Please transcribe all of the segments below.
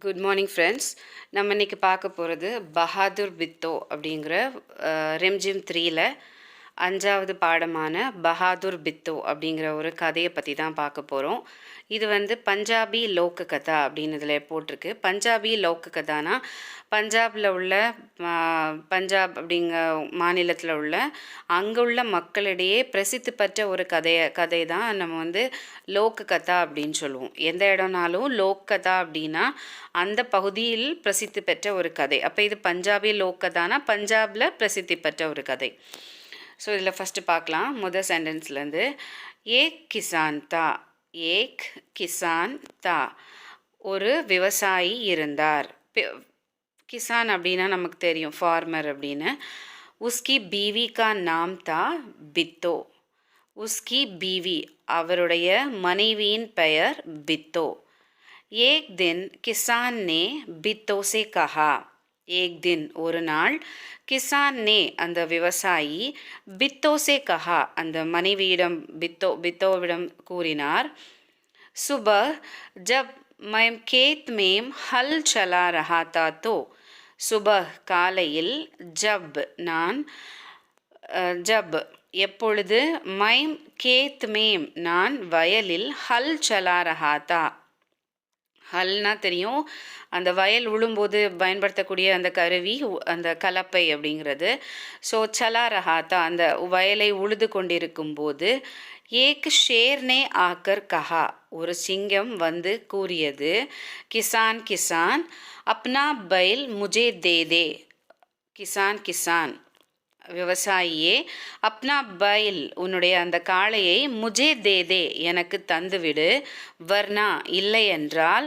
Good morning friends. நம்ம இன்றைக்கி பார்க்க போகிறது பஹாதுர் பித்தோ அப்படிங்கிற ரெம்ஜிம் 3ல் 5வது பாடமான பஹாதுர் பித்தோ அப்படிங்கிற ஒரு கதையை பற்றி தான் பார்க்க போகிறோம். இது பஞ்சாபி லோக்க கதா அப்படின்னு இதில் போட்டிருக்கு. பஞ்சாபி லோக்க கதானா பஞ்சாபில் உள்ள பஞ்சாப் அப்படிங்கிற மாநிலத்தில் உள்ள அங்கே உள்ள மக்களிடையே பிரசித்தி பெற்ற ஒரு கதை தான் நம்ம லோக்க கதா அப்படின்னு சொல்லுவோம். எந்த இடம்னாலும் லோக் கதா அப்படின்னா அந்த பகுதியில் பிரசித்தி பெற்ற ஒரு கதை. அப்போ இது பஞ்சாபி லோக் கதானா பஞ்சாபில் பிரசித்தி பெற்ற ஒரு கதை. ஸோ இதில் ஃபஸ்ட்டு பார்க்கலாம். முதல் சென்டென்ஸ்லேருந்து ஏக் கிசான் தா, ஏக் கிசான் தா, ஒரு விவசாயி இருந்தார். கிசான் அப்படின்னா நமக்கு தெரியும் ஃபார்மர் அப்படின்னு. உஸ்கி பீவி கா நாம் தா பித்தோ, உஸ்கி பீவி அவருடைய மனைவியின் பெயர் பித்தோ. ஏக் தின் கிசான் நே பித்தோ சே கஹா, ஏக் தின் ஒரு நாள், கிசான் நே அந்த விவசாயி, பித்தோ சே கஹா அந்த மனைவியிடம் பித்தோவிடம் கூறினார். சுபஹ் ஜப் मैं खेत में हल चला रहा था तो, சுபஹ் காலையில், ஜப் நான், ஜப் எப்பொழுது, மைம் கேத் மேம் நான் வயலில், ஹல் சலா ரஹாத்தா ஹல்னா தெரியும், அந்த வயல் உழும்போது பயன்படுத்தக்கூடிய அந்த கருவி, அந்த கலப்பை அப்படிங்கிறது. ஸோ சலா ரஹாத்தா அந்த வயலை உழுது கொண்டிருக்கும் போது, ஏக் ஷேர்னே ஆக்கர் கஹா ஒரு சிங்கம் கூறியது, கிசான் கிசான் அப்னா பைல் முஜே தே தே, கிசான் கிசான் விவசாயியே, அப்னா பைல் உன்னுடைய அந்த காளையை, முஜே தே தே எனக்கு தந்துவிடு, வர்னா இல்லை என்றால்,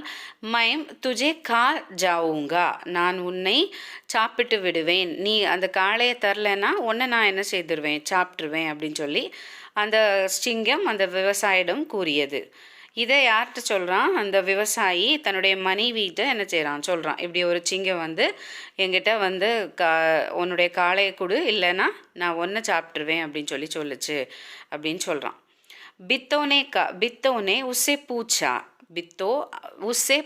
மைம் துஜே கா ஜாவுங்கா நான் உன்னை சாப்பிட்டு விடுவேன், நீ அந்த காளையை தரலைன்னா உன்னை நான் என்ன செய்திருவேன், சாப்பிட்ருவேன் அப்படின்னு சொல்லி அந்த சிங்கம் அந்த விவசாயிடம் கூறியது. இதை யார்கிட்ட சொல்கிறான், அந்த விவசாயி தன்னுடைய மனைவிகிட்ட என்ன செய்கிறான் சொல்கிறான், இப்படி ஒரு சிங்கம் என்கிட்ட உன்னுடைய காளையை கொடு, இல்லைன்னா நான் ஒன்றை சாப்பிட்ருவேன் அப்படின்னு சொல்லுச்சு அப்படின்னு சொல்கிறான். பித்தோனே உஸ்ஸே பூச்சா, பித்தோ உஸ்ஸே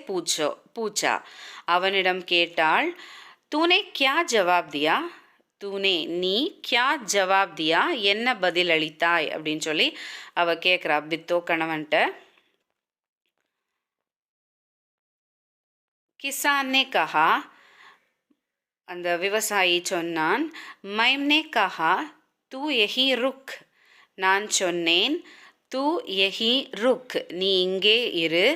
பூச்சா அவனிடம் கேட்டாள், தூனே கியா ஜவாப் தியா, தூனே நீ கியா ஜவாப் தியா என்ன பதில் அளித்தாய் அப்படின்னு சொல்லி அவ கேட்குறா பித்தோ கணவன்கிட்ட. கிசானே கஹா அந்த விவசாயி சொன்னான், மைம்னே கஹா தூ யஹி ருக் நான் சொன்னேன், தூ யஹி ருக் நீ இங்கே இரு,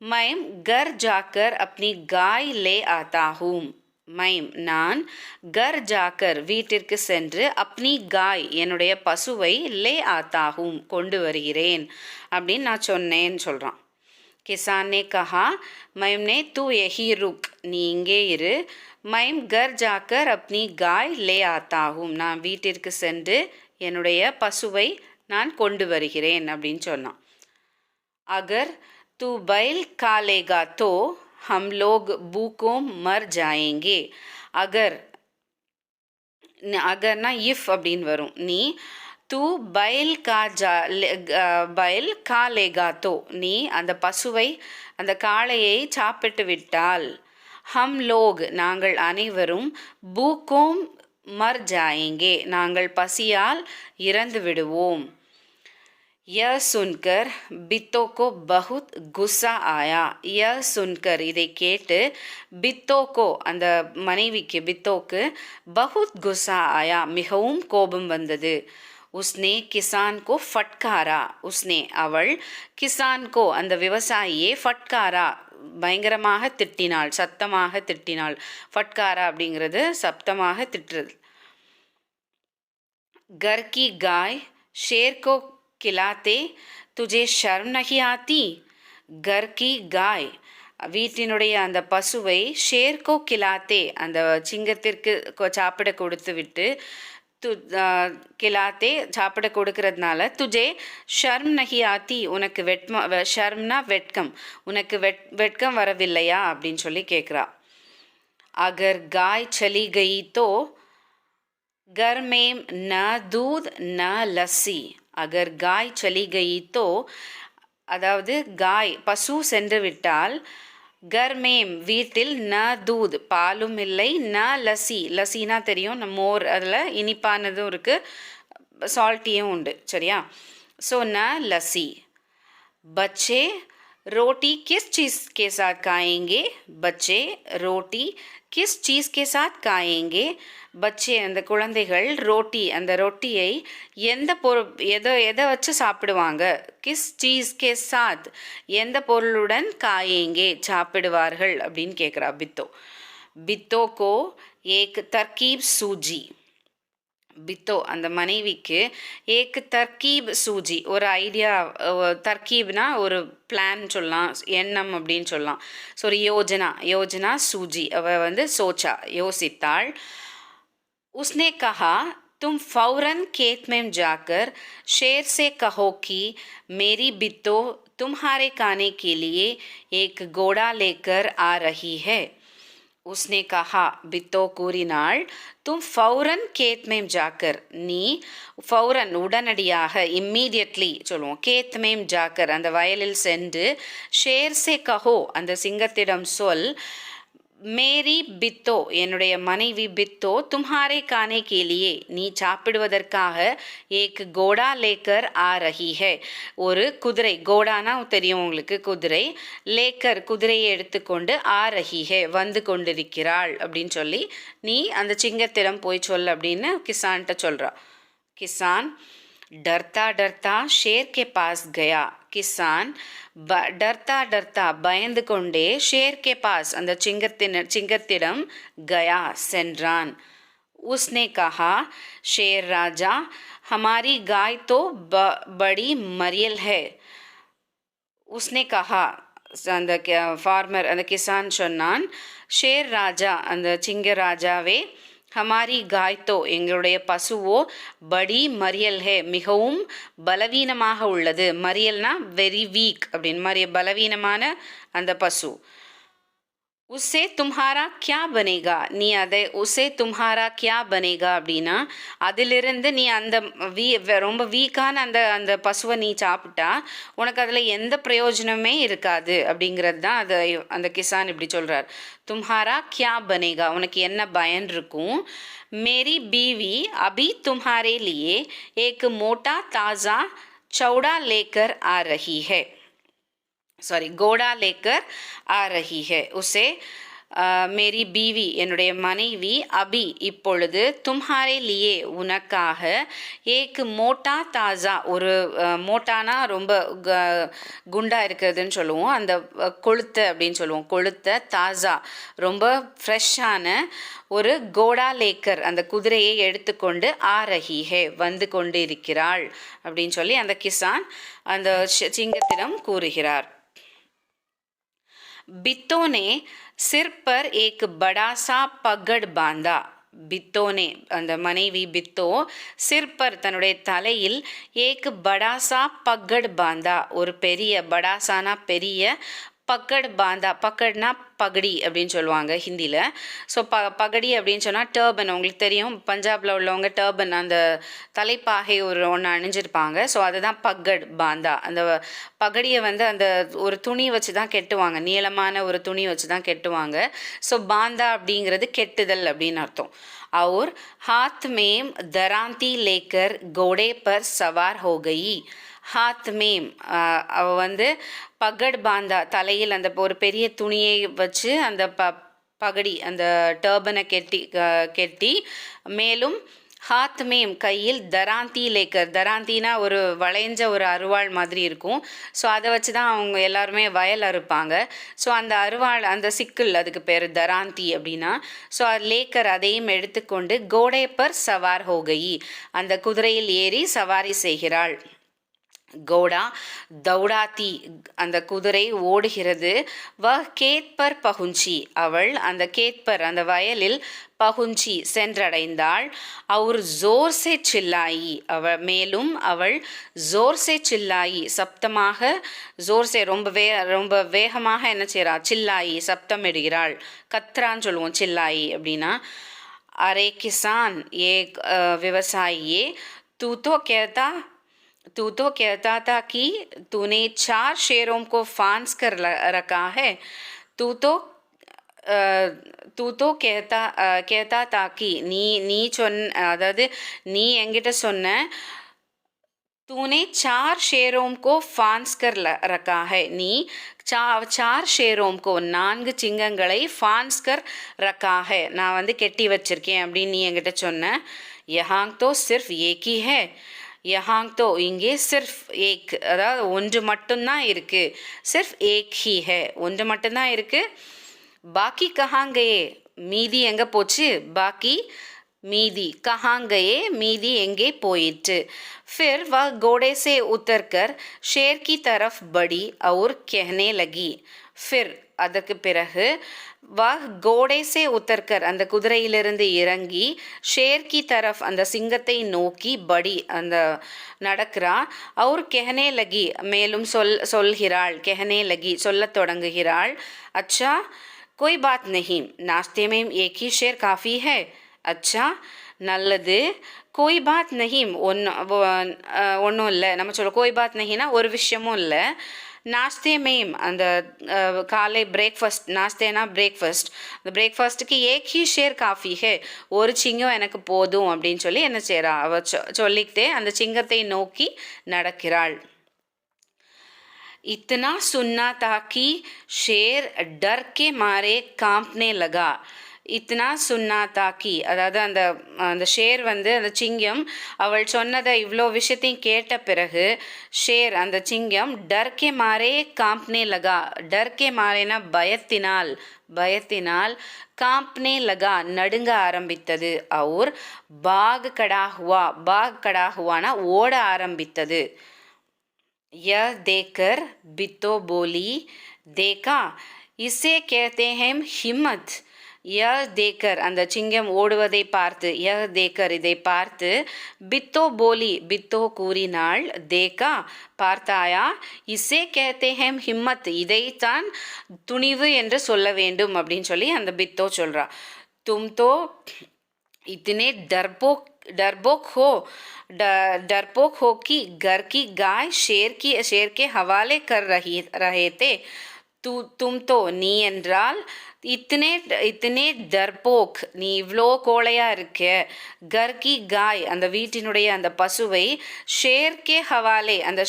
மைம் கர் ஜாக்கர் அப்னி காய் லே ஆத்தா ஹூம், மைம் நான், கர் ஜாக்கர் வீட்டிற்கு சென்று, அப்னி காய் என்னுடைய பசுவை, லே ஆத்தாகும் கொண்டு வருகிறேன் அப்படின்னு நான் சொன்னேன்னு சொல்கிறான். கிசானே கஹா மைம்னே தூ யஹி ருக் நீ இங்கே இரு, மைம் கர் ஜாக்கர் அப்னி காய் லே ஆத்தாகும் நான் வீட்டிற்கு சென்று என்னுடைய பசுவை நான் கொண்டு வருகிறேன் அப்படின்னு சொன்னான். அகர் தூ பைல் காலேகா தோ हम लोग भूखों मर जाएंगे, அகர் அகர்னா இஃப் அப்படின்னு வரும். நீ தூ பைல் கா லேகா தோ நீ அந்த பசுவை அந்த காளையை சாப்பிட்டு விட்டால், ஹம் லோக் நாங்கள் அனைவரும், பூக்கோம் மர் ஜாயேங்கே நாங்கள் பசியால் இறந்து விடுவோம். यह सुनकर बित्तो को बहुत गुस्सा आया, यह सुनकर இதை கேட்டு, பித்தோ கோ அந்த மனைவிக்கு பித்தோக்கு, बहुत गुस्सा आया மிகவும் கோபம் வந்தது. உஸ்னே கிசான் கோ ஃபட்காரா, உஸ்னே அவள், கிசான் கோ அந்த விவசாயியே, ஃபட்காரா பயங்கரமாக திட்டினாள், சத்தமாக திட்டினாள். ஃபட்காரா அப்படிங்கிறது சப்தமாக திட்டுறது. கர் கி காய் ஷேர் கோ கிலாத்தே துஜே ஷர்ம் நஹி ஆத்தி, கர் கி காய் வீட்டினுடைய அந்த பசுவை, ஷேர்கோ கிலாத்தே அந்த சிங்கத்திற்கு சாப்பிட கொடுத்து விட்டு, கிலாத்தே சாப்பிட கொடுக்கறதுனால, துஜே ஷர்ம் நஹி ஆத்தி உனக்கு ஷர்ம்னா வெட்கம், உனக்கு வெட்கம் வரவில்லையா அப்படின்னு சொல்லி கேட்குறா. அகர் காய் சலி கயி தோ घर में न दूध न लस्सी, अगर गाय चली गई तो அதாவது காய் பசு சென்று விட்டால், கர்மேம் வீட்டில் ந தூத் பாலும் இல்லை, ந லசி லசினா தெரியும் மோர், அதில் இனிப்பானதும் இருக்குது சால்ட்டியும் உண்டு சரியா. ஸோ ந லசி. बच्चे रोटी किस चीज़ के साथ खाएंगे? बच्चे रोटी किस चीज़ के साथ खाएंगे? பச்சே அந்த குழந்தைகள் ரோட்டி அந்த ரொட்டியை எந்த எதை வச்சு சாப்பிடுவாங்க? கிஸ் சீஸ் கே சாத் எந்த பொருளுடன் காயேங்கே சாப்பிடுவார்கள் அப்படின்னு கேட்குறா பித்தோ. பித்தோ கோ ஏக் தர்கீப் சூஜி. பித்தோ அந்த மனைவிக்கு ஏக் தர்கீப் சூஜி ஒரு ஐடியா, தர்கீப்னா ஒரு பிளான் சொல்லலாம், எண்ணம் அப்படின்னு சொல்லலாம். ஸோ ஒரு யோஜனா சூஜி அவ சோச்சா யோசித்தாள். उसने कहा तुम फौरन खेत में जाकर शेर से कहो कि मेरी बित्तो तुम्हारे खाने के लिए एक घोड़ा लेकर आ रही है. उसने कहा बित्तो கூறினாள் तुम फौरन खेत में जाकर நீ ஃபௌரன் உடனடியாக இம்மீடியட்லி சொல்லுவோம், கேத் மேம் ஜாக்கர் அந்த வயலில் சென்று, ஷேர் சே கஹோ அந்த சிங்கத்திடம் சொல், மேரி பித்தோ என்னுடைய மனைவி பித்தோ தும்ஹாரே கானே கேலியே நீ சாப்பிடுவதற்காக ஏக் கோடா லேக்கர் ஆ ரஹி ஹே ஒரு குதிரை, கோடானா தெரியும் உங்களுக்கு குதிரை, லேக்கர் குதிரையை எடுத்துக்கொண்டு ஆ ரஹி ஹே வந்து கொண்டிருக்கிறாள் அப்படின்னு சொல்லி நீ அந்த சிங்கத்திடம் போய் சொல் அப்படின்னு கிசான்கிட்ட சொல்கிறா. கிசான் डरता डरता शेर के पास गया. किसान डरता डरता பயந்து கொண்டே शेर के पास அந்த சிங்கத்திடம் गया சென்றான். उसने कहा शेर राजा हमारी गाय तो बड़ी मरियल है. उसने कहा அந்த ஃபார்மர் அந்த கிசான் சொன்னான், ஷேர் ராஜா அந்த சிங்க ராஜாவே, ஹமாரி காய்த்தோ எங்களுடைய பசுவோ, படி மரியல் ஹே மிகவும் பலவீனமாக உள்ளது. மரியல்னா வெரி வீக் அப்படின்னு பலவீனமான அந்த பசு. உஸ்ஸே தும்ஹாரா கியா பனேகா நீ அதை உஸ்ஸே தும்ஹாரா கியா பனேகா அப்படின்னா அதிலிருந்து நீ அந்த ரொம்ப வீக்கான அந்த பசுவை நீ சாப்பிட்டா உனக்கு அதில் எந்த பிரயோஜனமே இருக்காது அப்படிங்கிறது தான் அதை அந்த கிசான் இப்படி சொல்கிறார். தும்ஹாரா கியா பனேகா உனக்கு என்ன பயன் இருக்கும்? மேரி பீவி அபி தும்ஹாரே லியே ஏக் மோட்டா தாஜா चौड़ा लेकर आ रही है. सॉरी घोड़ा लेकर आ रही है. उसे மேரி பீவி என்னுடைய மனைவி அபி இப்பொழுது தும்ஹாரே லியே உனக்காக ஏக் மோட்டா தாஜா ஒரு மோட்டானா ரொம்ப குண்டா இருக்கிறதுன்னு சொல்லுவோம், அந்த கொளுத்த அப்படின்னு சொல்லுவோம், கொளுத்த தாஜா ரொம்ப ஃப்ரெஷ்ஷான ஒரு கோடா லேக்கர் அந்த குதிரையை எடுத்துக்கொண்டு ஆ ரஹி ஹே வந்து கொண்டு இருக்கிறாள் அப்படின்னு சொல்லி அந்த கிசான் அந்த சிங்கத்திடம் கூறுகிறார். बित्तो ने सिर पर एक बड़ा सा पगड़ बांधा. பித்தோனே அந்த மனைவி பித்தோ சிர் பர் தன்னுடைய தலையில் ஏக் படாசா பக்கட் பாந்தா ஒரு பெரிய படாசானா பெரிய பக்கட் பாந்தா பக்கட்னா பகடி அப்படின்னு சொல்லுவாங்க ஹிந்தியில். ஸோ பகடி அப்படின்னு சொன்னால் டர்பன் உங்களுக்கு தெரியும், பஞ்சாபில் உள்ளவங்க டர்பன் அந்த தலைப்பாகை ஒன்று அணிஞ்சிருப்பாங்க. ஸோ அதுதான் பக்கட் பாந்தா. அந்த பகடியை அந்த ஒரு துணி வச்சு தான் கெட்டுவாங்க, நீளமான ஒரு துணி வச்சு தான் கெட்டுவாங்க. ஸோ பாந்தா அப்படிங்கிறது கெட்டுதல் அப்படின்னு அர்த்தம். और हाथ में दरांती लेकर घोड़े पर सवार हो गई. हाथ में அவ பகட் பாந்தா தலையில் அந்த ஒரு பெரிய துணியை வச்சு அந்த பகடி அந்த டர்பனை கெட்டி மேலும் ஹாத் மேம் கையில் தராந்தி லேக்கர், தராந்தினா ஒரு வளைஞ்ச ஒரு அருவாள் மாதிரி இருக்கும். ஸோ அதை வச்சு தான் அவங்க எல்லாருமே வயல் அறுப்பாங்க. ஸோ அந்த அருவாள் அந்த சிக்கல் அதுக்கு பேர் தராந்தி அப்படின்னா. ஸோ லேக்கர் அதையும் எடுத்துக்கொண்டு கோடே பர் சவார் ஹோகி அந்த குதிரையில் ஏறி சவாரி செய்கிறாள். கோடா தௌடாத்தி அந்த குதிரை ஓடுகிறது. கேத் பர் பகுஞ்சி அவள் அந்த கேத்பர் அந்த வயலில் பகுஞ்சி சென்றடைந்தாள். அவர் ஜோர் சே சில்லாயி மேலும் அவள் ஜோர் சே சில்லாயி சப்தமாக ஜோர் சே ரொம்ப வேகமாக என்ன செய்கிறா சில்லாயி சப்தமிடுகிறாள். கத்ரான்னு சொல்லுவோம் சில்லாயி அப்படின்னா. அரே கிசான் ஏ விவசாயியே तू तो कहता था कि तूने 4 शेरों को फांस कर रखा है. तू तो तू तो कहता था कि நீ அதாவது நீ என்கிட்ட சொன்ன तूने 4 शेरों को फांस कर रखा है நீ 4 शेरों को 4 சிங்கங்களை फांस कर रखा है நான் வந்து கெட்டி வச்சிருக்கேன் அப்படின்னு நீ என்கிட்ட சொன்ன यहाँ तो सिर्फ एक ही है यहाँ तो இங்கே सिर्फ एक அதாவது ஒன்று மட்டும்தான் இருக்கு सिर्फ एक ही है ஒன்று மட்டும்தான் இருக்கு बाकी कहाँ गए மீதி எங்கே போச்சு बाकी मीदी कहाँ गए मीदी एंगे पोइट फिर वह घोड़े से उतरकर शेर की तरफ बढ़ी और कहने लगी फिर அதற்கு பிறகு वह घोड़े से उतरकर அந்த குதிரையிலிருந்து இறங்கி ஷேர் की तरफ அந்த சிங்கத்தை நோக்கி படி அந்த நடக்கிறா और कहने लगी மேலும் சொல்கிறாள் कहने लगी சொல்லத் தொடங்குகிறாள் अच्छा कोई बात नहीं नाश्ते में एक ही शेर काफ़ी है अच्छा நல்லது कोई बात नहीं ஒன்றும் இல்லை நம்ம சொல்ல कोई बात नहींனா ஒரு விஷயமும் இல்லை नाश्ते में அந்த காலை பிரேக்ஃபாஸ்ட் நாஸ்தேனா பிரேக்ஃபாஸ்ட் அந்த பிரேக்ஃபாஸ்ட்டுக்கு एक ही शेर काफ़ी है ஒரு சிங்கம் எனக்கு போதும் அப்படின்னு சொல்லி என்ன செய்கிறா அவ சொல்லிக்கிட்டே அந்த சிங்கத்தை நோக்கி நடக்கிறாள் इतना सुनना था कि शेर डर के मारे कांपने लगा இத்தனா சுன்னா தாக்கி அதாவது அந்த ஷேர் வந்து அந்த சிங்கம் அவள் சொன்னதை இவ்வளோ விஷயத்தையும் கேட்ட பிறகு ஷேர் அந்த சிங்கம் டர்கே மாரே காம்ப்னே லகா டர்கே மாரேனா பயத்தினால் காம்ப்னே லகா நடுங்க ஆரம்பித்தது और பாக் கடா हुआனா ஓட ஆரம்பித்தது यह देखकर बित्तो बोली देखा इसे कहते हैं हिम्मत यह देखकर அந்த சிங்கம் ஓடுவதை பார்த்து यह देखकर இதை பார்த்து बित्तो बोली बित्तो கூறினாள் देखा பார்த்தாயா इसे कहते हैं हिम्मत இதைத்தான் துணிவு என்று சொல்ல வேண்டும் அப்படின்னு சொல்லி அந்த बित्तो சொல்றா तुम तो इतने डरपोक हो कि घर की गाय शेर के हवाले कर रहे थे तुम तो நீ என்றால் இத்தனை டர்போக் நீ இவ்வளோ கோழையாக இருக்க கர்கி காய் அந்த வீட்டினுடைய அந்த பசுவை ஷேர்கே ஹவாலே அந்த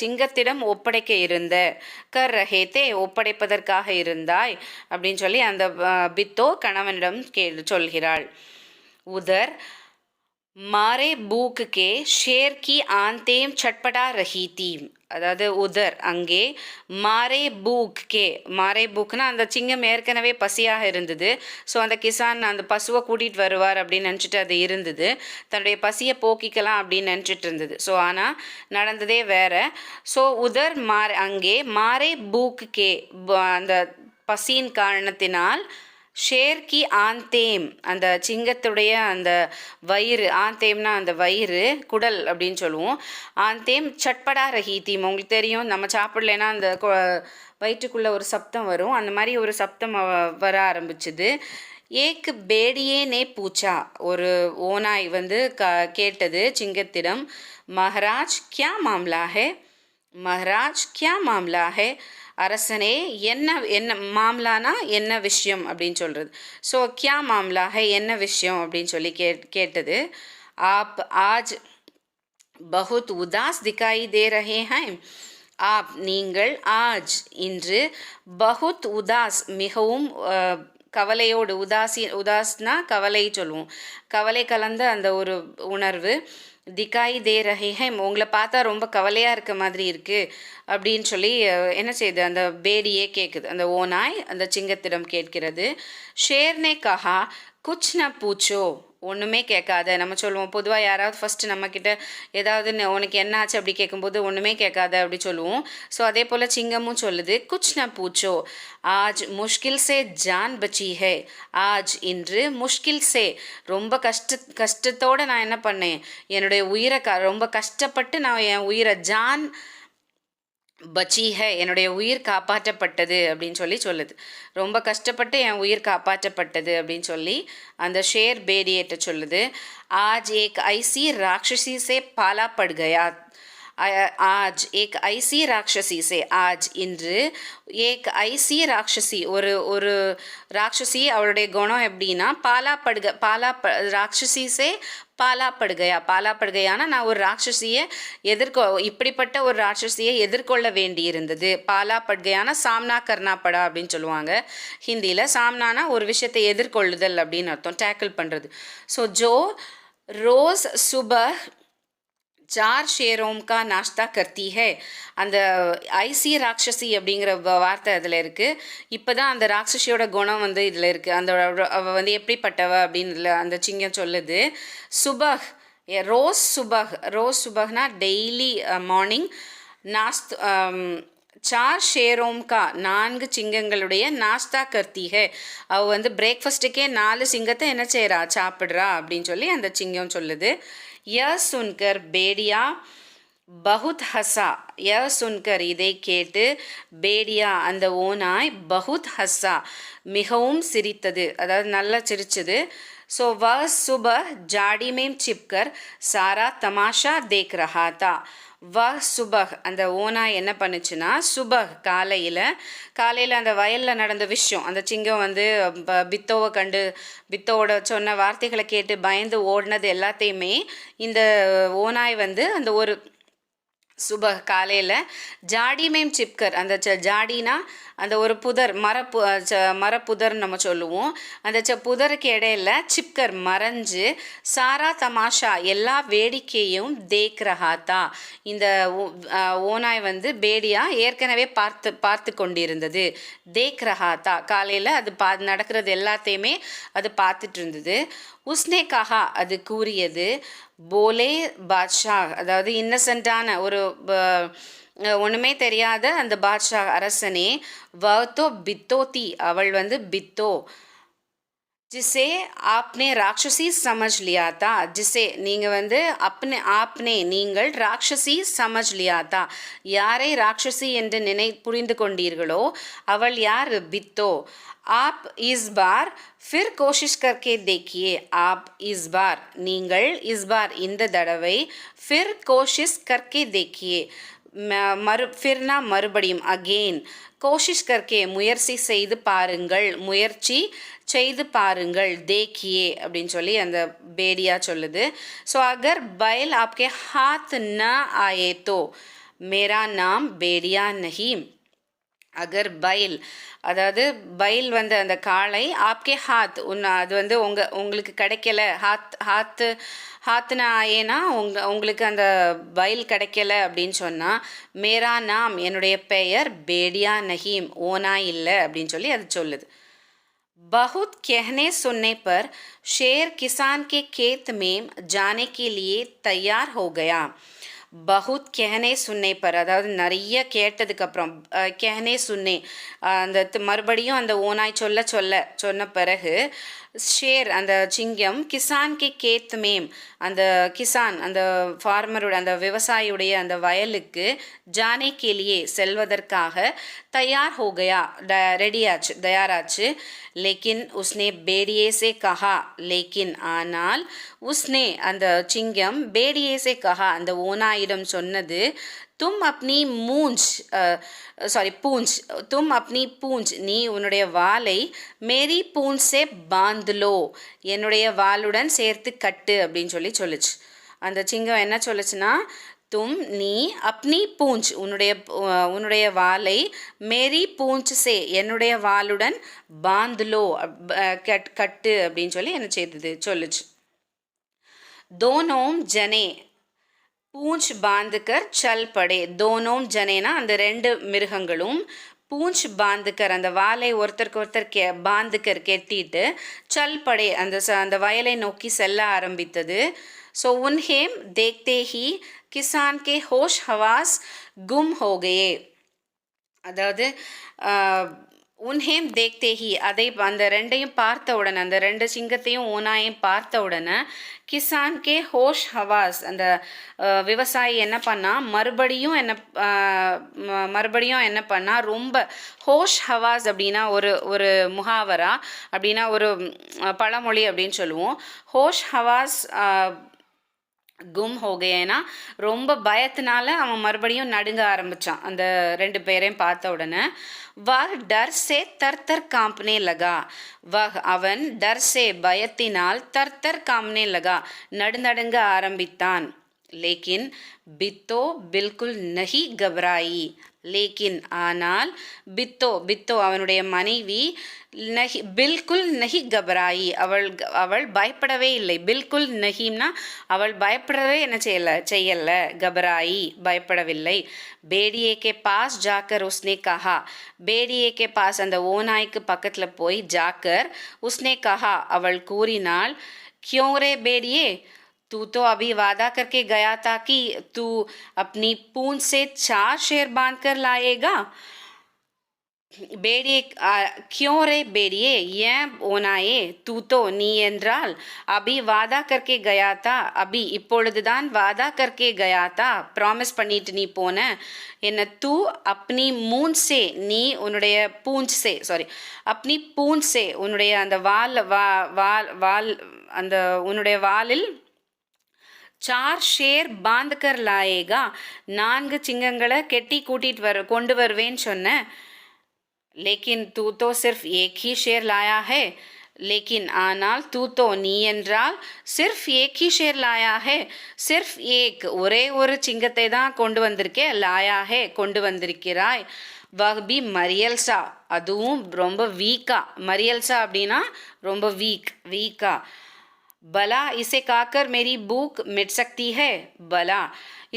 சிங்கத்திடம் ஒப்படைக்க இருந்த ரஹேத்தே ஒப்படைப்பதற்காக இருந்தாய் அப்படின்னு சொல்லி அந்த பித்தோ கணவனிடம் சொல்கிறாள் उधर मारे भूख के शेर की आंतें छटपटा रही थी அதாவது உதர் அங்கே மாரே பூக்னா அந்த சிங்கம் ஏற்கனவே பசியாக இருந்தது ஸோ அந்த கிசான் அந்த பசுவை கூட்டிகிட்டு வருவார் அப்படின்னு நினச்சிட்டு அது இருந்தது தன்னுடைய பசியை போக்கிக்கலாம் அப்படின்னு நினச்சிட்டு இருந்தது ஸோ ஆனால் நடந்ததே வேற ஸோ உதர் அங்கே மாரே பூக்கே அந்த பசியின் காரணத்தினால் ஷேர் கி ஆந்தேம் அந்த சிங்கத்துடைய அந்த வயிறு ஆந்தேம்னா அந்த வயிறு குடல் அப்படின்னு சொல்லுவோம் ஆந்தேம் சட்படா ரஹீத்தீம் உங்களுக்கு தெரியும் நம்ம சாப்பிடலைன்னா அந்த வயிற்றுக்குள்ளே ஒரு சப்தம் வரும் அந்த மாதிரி ஒரு சப்தம் வர ஆரம்பிச்சுது ஏக் பேடியே நே பூச்சா ஒரு ஓனாய் வந்து கேட்டது சிங்கத்திடம் மஹராஜ் கியா மாம்லா ஹே அரசனே என்ன மாம்லானா என்ன விஷயம் அப்படின்னு சொல்கிறது ஸோ கியா மாம்லா ஹை என்ன விஷயம் அப்படின்னு சொல்லி கேட்டது ஆப் ஆஜ் பஹுத் உதாஸ் திகாய் தே ரஹே ஹைம் ஆப் நீங்கள் ஆஜ் இன்று பஹுத் உதாஸ் மிகவும் கவலையோடு உதாஸ்னா கவலை சொல்லுவோம் கவலை கலந்த அந்த ஒரு உணர்வு திகாய் தே ரஹே ஹைம் உங்களை பார்த்தா ரொம்ப கவலையாக இருக்க மாதிரி இருக்குது அப்படின்னு சொல்லி என்ன செய்யுது அந்த பேடியே கேட்குது அந்த ஓனாய் அந்த சிங்கத்திடம் கேட்கிறது ஷேர்னே கஹா குச் ந பூச்சோ ஒன்றுமே கேட்காத நம்ம சொல்லுவோம் பொதுவாக யாராவது ஃபஸ்ட்டு நம்மக்கிட்ட ஏதாவது உனக்கு என்ன ஆச்சு அப்படி கேட்கும்போது ஒன்றுமே கேட்காத அப்படி சொல்லுவோம் ஸோ அதே போல் சிங்கமும் சொல்லுது குச் ந பூச்சோ ஆஜ் முஷ்கில் சே ஜான் பச்சி ஹே ஆஜ் இன்று முஷ்கில் சே ரொம்ப கஷ்டத்தோடு நான் என்ன பண்ணேன் என்னுடைய உயிரை ரொம்ப கஷ்டப்பட்டு நான் என் உயிரை ஜான் பச்சி ஹே என்னுடைய உயிர் காப்பாற்றப்பட்டது அப்படின்னு சொல்லி சொல்லுது ரொம்ப கஷ்டப்பட்டு என் உயிர் காப்பாற்றப்பட்டது அப்படின்னு சொல்லி அந்த ஷேர் பேடியேட்ட சொல்லுது ஆஜ் ஏக் ஐசி ராட்சசி சே பாலா பட் கயா आज एक ऐसी राक्षसी से आज இன்று एक ऐसी राक्षसी ஒரு ராட்சசி அவளுடைய குணம் எப்படின்னா ராட்சசி சே பாலாப்படுகையான நான் ஒரு ராட்சசியை இப்படிப்பட்ட ஒரு ராட்சசியை எதிர்கொள்ள வேண்டி இருந்தது. பாலாப்படுகையான சாம்னா கர்னாப்படா அப்படின்னு சொல்லுவாங்க ஹிந்தியில். சாம்னானா ஒரு விஷயத்தை எதிர்கொள்ளுதல் அப்படின்னு அர்த்தம், டேக்கிள் பண்ணுறது. ஸோ ஜோ ரோஸ் சுபஹ் 4 ஷேரோம் கா நாஷ்தா கர்த்தி ஹே, அந்த ஐசி ராட்சசி அப்படிங்கிற வார்த்தை அதில் இருக்குது. இப்போ தான் அந்த ராட்சசியோட குணம் வந்து இதில் இருக்குது. அவள் வந்து எப்படிப்பட்டவ அப்படின்னு அந்த சிங்கம் சொல்லுது. சுபஹ் ரோஸ் சுபஹ்னா டெய்லி மார்னிங். நாஸ்த் 4 ஷேரோம் கா 4 சிங்கங்களுடைய நாஸ்தா கர்த்தி ஹே, அவள் வந்து பிரேக்ஃபாஸ்ட்டுக்கே 4 சிங்கத்தை என்ன செய்கிறா, சாப்பிட்றா அப்படின்னு சொல்லி அந்த சிங்கம் சொல்லுது. यह सुनकर बेड़िया बहुत हंसा. यह सुनकर இதை கேட்டு பேடியா அந்த ஓநாய் பகுத் ஹஸ்ஸா மிகவும் சிரித்தது, அதாவது நல்லா சிரிச்சது. ஸோ சுபஹ் ஜாடி மேம் சிப்கர் சாரா தமாஷா தேக் ரஹா தா. சுபஹ் அந்த ஓனாய் என்ன பண்ணுச்சுன்னா, சுபஹ் காலையில் அந்த வயலில் நடந்த விஷயம், அந்த சிங்கம் வந்து பித்தோவோட சொன்ன வார்த்தைகளை கேட்டு பயந்து ஓடினது எல்லாத்தையுமே இந்த ஓனாய் வந்து அந்த ஒரு சுபஹ் காலையில் ஜாடி மேம் சிப்கர், அந்த ஜாடினா அந்த ஒரு புதர் மரப்புதர்னு நம்ம சொல்லுவோம். அந்த புதருக்கு இடையில சிப்கர் மறைஞ்சு சாரா தமாஷா எல்லா வேடிக்கையும் தேக் ரஹாத்தா, இந்த ஓனாய் வந்து பேடியா ஏற்கனவே பார்த்து கொண்டிருந்தது. தேக் ரஹாத்தா காலையில் அது நடக்கிறது எல்லாத்தையுமே அது பார்த்துட்டு இருந்தது. உஸ்னே கஹா அது கூறியது, போலே பாட்ஷா, அதாவது இன்னசென்ட்டான ஒரு ஒன்றுமே தெரியாத அந்த பாட்ஷா அரசனே, வத்தோ பித்தோத்தி அவள் வந்து பித்தோ, ஜிசே ஆப்னே ராட்சசி சமஜ் லியாத்தா, ஜிசே நீங்கள் வந்து நீங்கள் ராட்சசி சமஜ் லியாத்தா, யாரை ராட்சசி என்று புரிந்து கொண்டீர்களோ அவள் யார், பித்தோ. आप इस बार फिर कोशिश करके देखिए. आप इस बार நீங்கள் इस बार இந்த தடவை फिर कोशिश करके देखिए. फिरना மறுபடியும் அகெயின், கோஷிஷ் கர்கே முயற்சி செய்து பாருங்கள், தேக்கியே அப்படின்னு சொல்லி அந்த பேடியா சொல்லுது. ஸோ அகர் பைல் ஆப்கே ஹாத் ந ஆயே தோ மேரா நாம் பேடியா நஹி. அகர் பைல், அதாவது பைல் வந்து அந்த காளை, ஆப்கே ஹாத் அது வந்து உங்களுக்கு கிடைக்கல, ஹாத்னா ஆயேனா உங்களுக்கு அந்த பைல் கிடைக்கல அப்படின்னு சொன்னால், மேரா நாம் என்னுடைய பெயர் பேடியா நஹீம் ஓனா இல்லை அப்படின்னு சொல்லி அது சொல்லுது. बहुत कहने सुनने पर शेर किसान के खेत में जाने के लिए तैयार हो गया. பகுத் கெஹனே சுன்னே பர், அதாவது நிறைய கேட்டதுக்கப்புறம் கெஹனே சுன்னே அந்த மறுபடியும் அந்த ஓனாய் சொன்ன பிறகு ஷேர் அந்த சிங்கம் கிசான் கே கேத் மேம் அந்த கிசான் அந்த ஃபார்மரோட அந்த விவசாயியுடைய அந்த வயலுக்கு ஜானே கேலியே செல்வதற்காக தயார் ஹோகயா தயாராச்சு. லேக்கின் உஸ்னே பேடியே சே கஹா, லேக்கின் ஆனால் உஸ்னே அந்த சிங்கம் பேடியே சே கஹா அந்த ஓனாயிடம் சொன்னது, தும் அப்னி பூஞ்ச் நீ உன்னுடைய வாளை மேரி பூஞ்ச் சே பாந்த்லோ என்னுடைய வாளுடன் சேர்த்து கட்டு அப்படின்னு சொல்லுச்சு. அந்த சிங்கம் என்ன சொல்லுச்சுன்னா, நீ அப்னி பூஞ்ச் உன்னுடைய வாளை மேரி பூஞ்ச் சே என்னுடைய வாளுடன் பாந்த்லோ கட்டு அப்படின்னு சொல்லி என்ன செய்தது சொல்லுச்சு. தோனோம் ஜனே பூஞ்ச் பாந்துக்கர் சல் படே. தோனோம் ஜனேனா அந்த 2 மிருகங்களும் பூஞ்ச் பாந்துக்கர் அந்த வாளை ஒருத்தருக்கு பாந்துக்கர் கெட்டிட்டு சல் படே அந்த வயலை நோக்கி செல்ல ஆரம்பித்தது. ஸோ உன்ஹேம் தேக்தே ஹி கிசான் கே ஹோஷ் ஹவாஸ் கும் ஹோகையே, அதாவது உன்ஹேம் தேக்தே ஹி அதை அந்த 2ஐயும் பார்த்த உடனே, அந்த 2 சிங்கத்தையும் ஓனாயையும் பார்த்த உடனே கிசான் கே ஹோஷ் ஹவாஸ் அந்த விவசாயி என்ன பண்ணா, மறுபடியும் என்ன பண்ணா, ரொம்ப ஹோஷ் ஹவாஸ் அப்படின்னா ஒரு முகாவரா அப்படின்னா ஒரு பழமொழி அப்படின்னு சொல்லுவோம். ஹோஷ் ஹவாஸ் கும் ஹோ கயேனா ரொம்ப பயத்தினால அவன் மறுபடியும் நடுங்க ஆரம்பிச்சான் அந்த ரெண்டு பேரையும் பார்த்த உடனே. வஹ் டர் சே தர் தர் காம்பனே லகா. வஹ் அவன் டர் சே பயத்தினால் தர் தர் காம்பனே லகா நடுநடுங்க ஆரம்பித்தான். லேக்கின் பித்தோ பில்குல் நஹி கபராயி. லேக்கின் ஆனால் பித்தோ பித்தோ அவனுடைய மனைவி நஹி பில்குல் நஹி கபராயி அவள் பயப்படவே இல்லை. பில்குல் நஹிம்னா அவள் பயப்படவே என்ன செய்யல கபராயி பயப்படவில்லை. பேடியே கே பாஸ் ஜாக்கர் உஸ்னே கஹா. பேடியே கே பாஸ் அந்த ஓநாய்க்கு பக்கத்தில் போய் ஜாக்கர் உஸ்னே கஹா அவள் கூறினாள். क्यों रे बेड़िए, तू तो अभी वादा करके गया था कि तू अपनी पूंछ से 4 शेर बांध कर लाएगा. பேடியே क्यों रे बेड़िए ஏன் ஓனாயே, தூத்தோ நீ என்றால், அபி வாதா கர்க்கே கயாத்தா அபி இப்பொழுதுதான் வாதா கர்க்கே கயாத்தா ப்ராமிஸ் பண்ணிட்டு நீ போன என்ன. தூ அப்னி மூஞ்ச் சே நீ உன்னுடைய பூஞ்ச் சே அப்னி பூஞ்ச் சே உன்னுடைய அந்த வால் அந்த உன்னுடைய வாலில் 4 ஷேர் பாந்த் கர் லாயேகா 4 சிங்கங்களை கெட்டி கூட்டிட்டு கொண்டு வருவேன்னு சொன்ன. लेकिन तू तो सिर्फ एक ही शेर लाया है. लेकिन ஆனால் तू तो நீ என்றால் सिर्फ एक ही शेर लाया है. सिर्फ एक ஒரே ஒரு சிங்கத்தை தான் கொண்டு வந்திருக்கே. लाया है கொண்டு வந்திருக்கிறாய். वह भी मरियल्सा அதுவும் ரொம்ப வீக்கா. मरियल्सा அப்படின்னா ரொம்ப வீக்கா. भला इसे खाकर मेरी भूख मिट सकती है. भला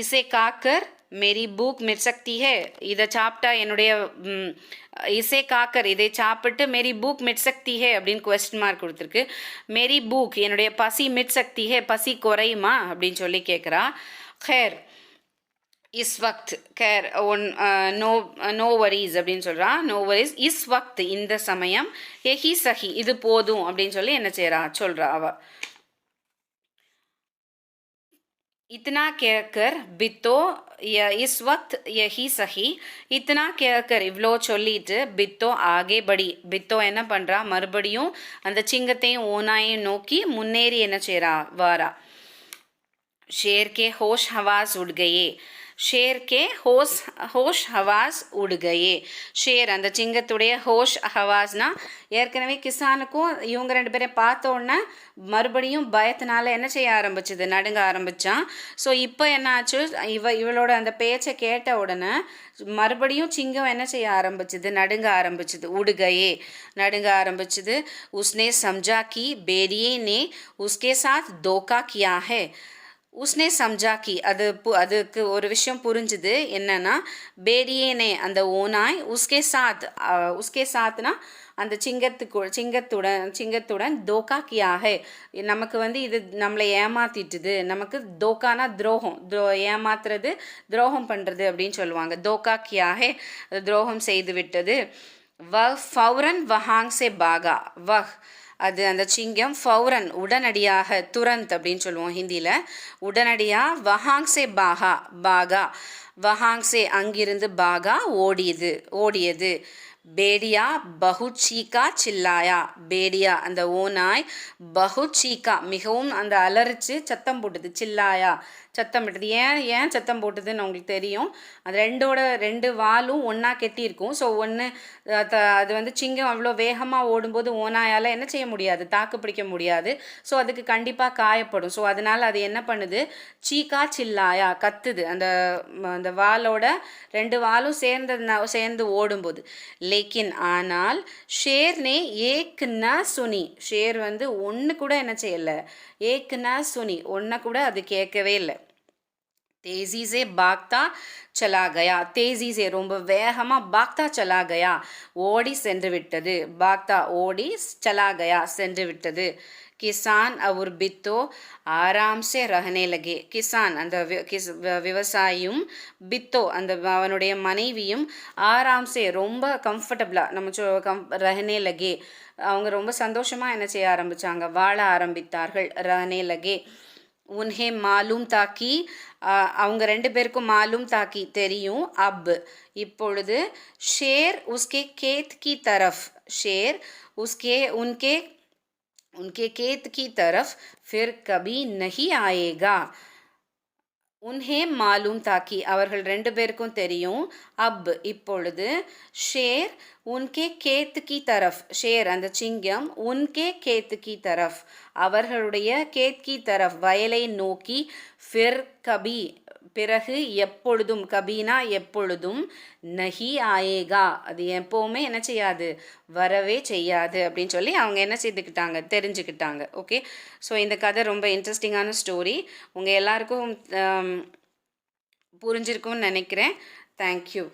इसे खाकर मेरी भूख मिट सकती है. இதை சாப்பிட்டா என்னுடைய இசை காக்கர் இதை சாப்பிட்டு மேரி பூக் மிட் சக்தி ஹே அப்படின்னு கொஸ்டின் மார்க் கொடுத்துருக்கு. மேரி பூக் என்னுடைய பசி மிட் சக்தி ஹே பசி குறையுமா அப்படின்னு சொல்லி கேட்குறா. खैर इस वक्त खैर நோ வரிஸ் அப்படின்னு சொல்கிறா. நோ வரிஸ் இஸ் வக்த் இந்த சமயம் எஹி சஹி இது போதும் அப்படின்னு சொல்லி என்ன செய்கிறா சொல்கிறா அவ. इतना कहकर பித்தோ इस वक्त यही सही. इतना कहकर இவ்வளோ சொல்லிட்டு பித்தோ ஆகே படி. பித்தோ என்ன பண்ணுறா மறுபடியும் அந்த சிங்கத்தையும் ஓனாயையும் நோக்கி முன்னேறி என்ன செய்கிறா வாரா. ஷேர் கே ஹோஷ் ஹவாஸ் உட் கயே. ஷேர் கே ஹோஷ் ஹவாஸ் உட் கயே. ஷேர் அந்த சிங்கத்துடைய ஹோஷ் ஹவாஸ்னா ஏற்கனவே கிசானுக்கும் இவங்க ரெண்டு பேரை பார்த்த உடனே மறுபடியும் பயத்தினால என்ன செய்ய ஆரம்பிச்சுது நடுங்க ஆரம்பித்தான். ஸோ இப்போ என்ன ஆச்சு இவளோட அந்த பேச்சை கேட்ட உடனே மறுபடியும் சிங்கம் என்ன செய்ய ஆரம்பிச்சுது நடுங்க ஆரம்பிச்சுது. உடுகையே நடுங்க ஆரம்பிச்சுது. உஸ்னே சம்ஜா கி பேடியே நே உஸ்கே சாத் தோக்கா கியா ஹே. உஸ்னே சம்ஜா கி அதுக்கு ஒரு விஷயம் புரிஞ்சுது. என்னன்னா பேடியேனே அந்த ஓனாய் உஸ்கே சாத்னா அந்த சிங்கத்துடன் தோக்கா கியாக நமக்கு இது நம்மளை ஏமாத்திட்டுது. நமக்கு தோக்கானா துரோகம் ஏமாத்துறது துரோகம் பண்ணுறது அப்படின்னு சொல்லுவாங்க. தோக்கா கியாக துரோகம் செய்து விட்டது. ஃபௌரன் வஹாங் சே பாகா. அது அந்த சிங்கம் ஃபௌரன் உடனடியாக துரந்த் அப்படின்னு சொல்லுவோம் ஹிந்தியில். உடனடியாக வஹாங் சே பாகா வஹாங் சே அங்கிருந்து பாகா ஓடியது. பேடியா பஹுத் சீக்கா சில்லாயா. பேடியா அந்த ஓநாய் பஹுத் சீக்கா மிகவும் அந்த அலறிச்சு சத்தம் போட்டுது. சில்லாயா சத்தம் போட்டது. ஏன் சத்தம் போட்டுதுன்னு உங்களுக்கு தெரியும். அது ரெண்டு வாலும் ஒன்றா கெட்டியிருக்கும். ஸோ அது சிங்கம் அவ்வளோ வேகமாக ஓடும்போது ஓனாயால் என்ன செய்ய முடியாது தாக்கு பிடிக்க முடியாது. ஸோ அதுக்கு கண்டிப்பாக காயப்படும். ஸோ அதனால் அது என்ன பண்ணுது சீக்கா சில்லாயா கத்துது. அந்த வாலோட 2 வாலும் சேர்ந்து ஓடும்போது. லேக்கின் ஆனால் ஷேர் நே ஏக் ந சுனி. ஷேர் ஒன்று கூட என்ன செய்யலை ஏக் ந சுனி ஒன்றை கூட அது கேட்கவே இல்லை. तेजी से भागता चला गया. तेजी से ரொம்ப வேகமாக பாக்தா चला गया ஓடி சென்று விட்டது. பாக்தா ஓடி चला गया சென்று விட்டது. கிசான் और பித்தோ ஆராம் से रहने लगे. கிசான் அந்த விவசாயியும் பித்தோ அந்த அவனுடைய மனைவியும் ஆராம் से ரொம்ப கம்ஃபர்டபுளாக நம்ம रहने लगे அவங்க ரொம்ப சந்தோஷமாக என்ன செய்ய ஆரம்பித்தாங்க வாழ ஆரம்பித்தார்கள். रहने लगे. उन्हें मालूम था कि அவங்க 2 பேருக்கும் மாலூம் தாக்கி தெரியும். இப்பொழுது ஷேர் உஸ்கே கேத் கி தரஃப். ஷேர் उनके खेत की तरफ फिर कभी नहीं आएगा. உன்ஹே மாலூம் தாக்கி அவர்கள் 2 பேருக்கும் தெரியும். அப் இப்பொழுது ஷேர் உன்கே கேத் கி தரஃப் ஷேர் அந்த சிங்கம் உன்கே கேத் கி தரஃப் அவர்களுடைய கேத் கி தரஃப் வயலை நோக்கி ஃபிர் கபி பிறகு எப்பொழுதும் கபீனா எப்பொழுதும் நஹி ஆயேகா அது எப்போவுமே என்ன செய்யாது வரவே செய்யாது அப்படின்னு சொல்லி அவங்க என்ன செய்துக்கிட்டாங்க தெரிஞ்சுக்கிட்டாங்க. ஓகே, ஸோ இந்த கதை ரொம்ப இன்ட்ரெஸ்டிங்கான ஸ்டோரி. உங்கள் எல்லாருக்கும் புரிஞ்சிருக்கும்னு நினைக்கிறேன். தேங்க்யூ.